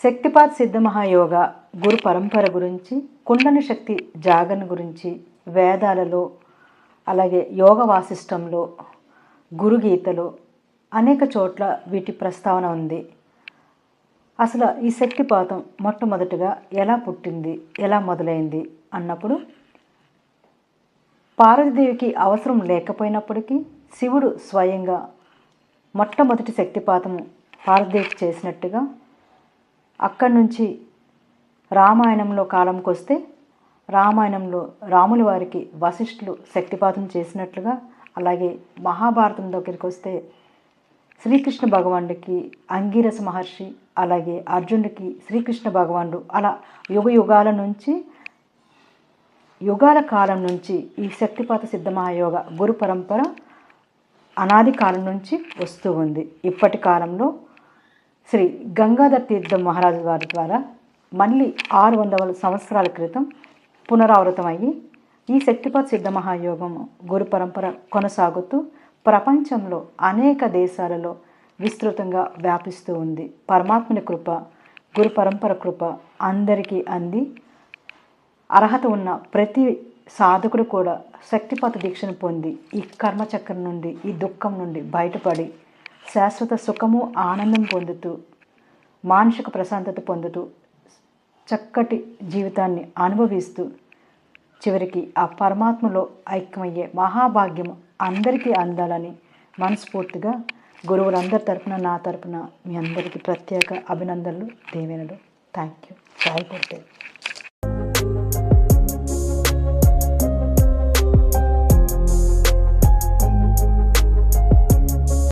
శక్తిపాత్ సిద్ధ మహాయోగ గురు పరంపర గురించి, కుండలి శక్తి జాగరణ గురించి వేదాలలో, అలాగే యోగ వాసిష్టంలో, గురుగీతలో అనేక చోట్ల వీటి ప్రస్తావన ఉంది. అసలు ఈ శక్తిపాతం మొట్టమొదటిగా ఎలా పుట్టింది, ఎలా మొదలైంది అన్నప్పుడు, పార్వతీదేవికి అవసరం లేకపోయినప్పటికీ శివుడు స్వయంగా మొట్టమొదటి శక్తిపాతము పార్వతీదేవికి చేసినట్టుగా, అక్కడి నుంచి రామాయణంలో కాలంకి వస్తే రామాయణంలో రాముల వారికి వశిష్ఠులు శక్తిపాతం చేసినట్లుగా, అలాగే మహాభారతం దగ్గరికి వస్తే శ్రీకృష్ణ భగవానుడికి అంగీరస మహర్షి, అలాగే అర్జునుడికి శ్రీకృష్ణ భగవానుడు, అలా యుగాల కాలం నుంచి ఈ శక్తిపాత సిద్ధ మహాయోగ గురు పరంపర అనాది కాలం నుంచి వస్తూ ఉంది. ఇప్పటి కాలంలో శ్రీ గంగాధర్ తీర్థ మహారాజు వారి ద్వారా మళ్ళీ 600 సంవత్సరాల క్రితం పునరావృతమయ్యి ఈ శక్తిపాత సిద్ధ మహాయోగం గురు పరంపర కొనసాగుతూ ప్రపంచంలో అనేక దేశాలలో విస్తృతంగా వ్యాపిస్తూ ఉంది. పరమాత్మని కృప, గురు పరంపర కృప అందరికీ అంది అర్హత ఉన్న ప్రతి సాధకుడు కూడా శక్తిపాత దీక్షను పొంది ఈ కర్మచక్రం నుండి, ఈ దుఃఖం నుండి బయటపడి శాశ్వత సుఖము, ఆనందం పొందుతూ, మానసిక ప్రశాంతత పొందుతూ, చక్కటి జీవితాన్ని అనుభవిస్తూ చివరికి ఆ పరమాత్మలో ఐక్యమయ్యే మహాభాగ్యం అందరికీ అందాలని మనస్ఫూర్తిగా గురువులందరి తరపున, నా తరపున మీ అందరికీ ప్రత్యేక అభినందనలు, దీవెనలు. Thank you. జై గురుదేవ్.